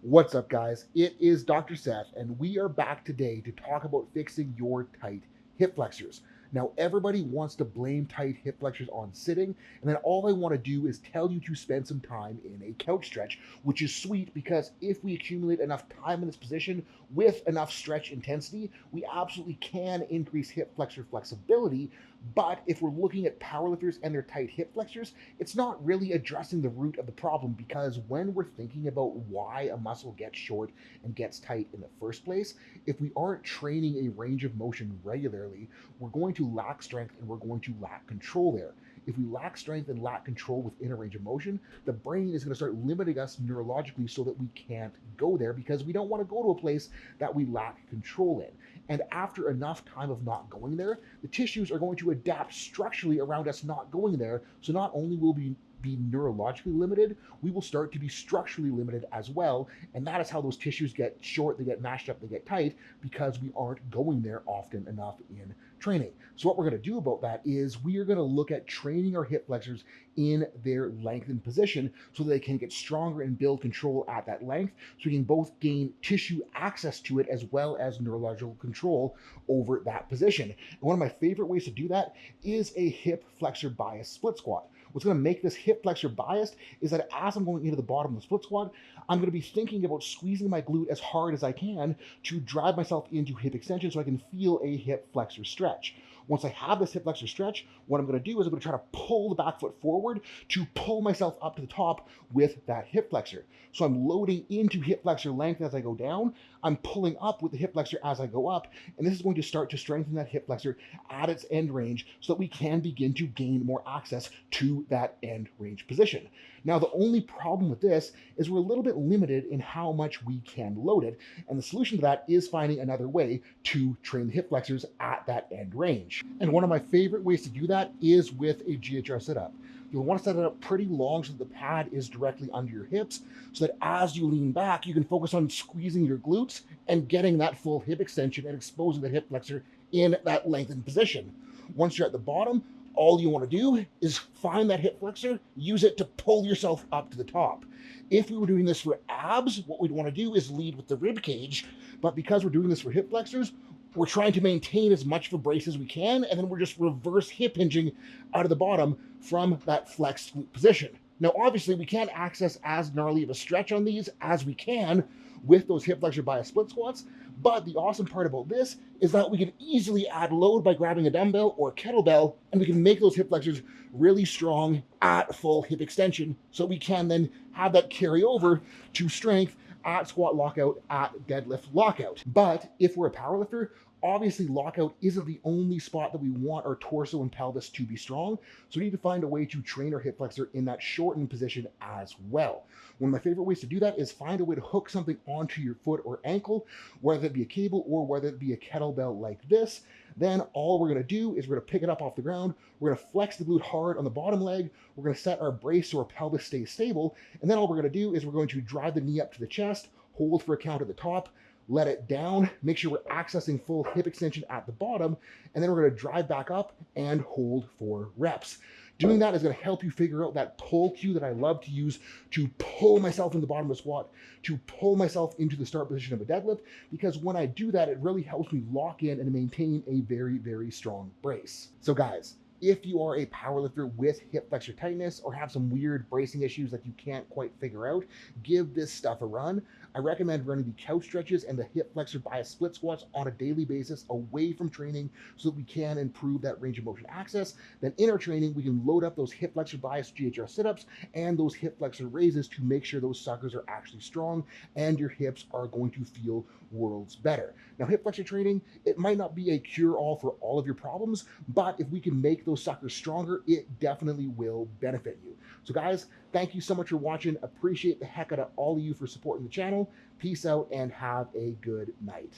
What's up, guys? It is Dr. Seth, and we are back today to talk about fixing your tight hip flexors. Now, everybody wants to blame tight hip flexors on sitting, and then all they want to do is tell you to spend some time in a couch stretch, which is sweet because if we accumulate enough time in this position with enough stretch intensity, we absolutely can increase hip flexor flexibility. But if we're looking at powerlifters and their tight hip flexors, it's not really addressing the root of the problem, because when we're thinking about why a muscle gets short and gets tight in the first place, if we aren't training a range of motion regularly, we're going to lack strength and we're going to lack control there. If we lack strength and lack control within a range of motion, the brain is going to start limiting us neurologically so that we can't go there, because we don't want to go to a place that we lack control in. And after enough time of not going there, the tissues are going to adapt structurally around us not going there. So not only will we be neurologically limited, we will start to be structurally limited as well. And that is how those tissues get short, they get mashed up, they get tight, because we aren't going there often enough in training. So what we're going to do about that is we are going to look at training our hip flexors in their lengthened position so that they can get stronger and build control at that length, so we can both gain tissue access to it as well as neurological control over that position. And one of my favorite ways to do that is a hip flexor bias split squat. What's going to make this hip flexor biased is that as I'm going into the bottom of the split squat, I'm going to be thinking about squeezing my glute as hard as I can to drive myself into hip extension so I can feel a hip flexor stretch. Once I have this hip flexor stretch, what I'm going to do is I'm going to try to pull the back foot forward to pull myself up to the top with that hip flexor. So I'm loading into hip flexor length as I go down. I'm pulling up with the hip flexor as I go up. And this is going to start to strengthen that hip flexor at its end range so that we can begin to gain more access to that end range position. Now, the only problem with this is we're a little bit limited in how much we can load it. And the solution to that is finding another way to train the hip flexors at that end range. And one of my favorite ways to do that is with a GHR sit-up. You'll want to set it up pretty long so that the pad is directly under your hips, so that as you lean back, you can focus on squeezing your glutes and getting that full hip extension and exposing the hip flexor in that lengthened position. Once you're at the bottom, all you want to do is find that hip flexor, use it to pull yourself up to the top. If we were doing this for abs, what we'd want to do is lead with the rib cage, but because we're doing this for hip flexors, we're trying to maintain as much of a brace as we can, and then we're just reverse hip hinging out of the bottom from that flexed glute position. Now, obviously, we can't access as gnarly of a stretch on these as we can with those hip flexor bias split squats, but the awesome part about this is that we can easily add load by grabbing a dumbbell or a kettlebell, and we can make those hip flexors really strong at full hip extension, so we can then have that carry over to strength at squat lockout, at deadlift lockout. But if we're a powerlifter, obviously lockout isn't the only spot that we want our torso and pelvis to be strong. So we need to find a way to train our hip flexor in that shortened position as well. One of my favorite ways to do that is find a way to hook something onto your foot or ankle, whether it be a cable or whether it be a kettlebell like this. Then all we're going to do is we're going to pick it up off the ground. We're going to flex the glute hard on the bottom leg. We're going to set our brace so our pelvis stays stable. And then all we're going to do is we're going to drive the knee up to the chest, hold for a count at the top, let it down, make sure we're accessing full hip extension at the bottom, and then we're going to drive back up and hold for reps. Doing that is going to help you figure out that pull cue that I love to use to pull myself in the bottom of the squat, to pull myself into the start position of a deadlift, because when I do that, it really helps me lock in and maintain a very, very strong brace. So guys, if you are a powerlifter with hip flexor tightness or have some weird bracing issues that you can't quite figure out, give this stuff a run. I recommend running the couch stretches and the hip flexor bias split squats on a daily basis away from training so that we can improve that range of motion access. Then in our training, we can load up those hip flexor bias GHR sit-ups and those hip flexor raises to make sure those suckers are actually strong and your hips are going to feel worlds better. Now, hip flexor training, it might not be a cure-all for all of your problems, but if we can make those suckers stronger, it definitely will benefit you. So guys, thank you so much for watching. Appreciate the heck out of all of you for supporting the channel. Peace out and have a good night.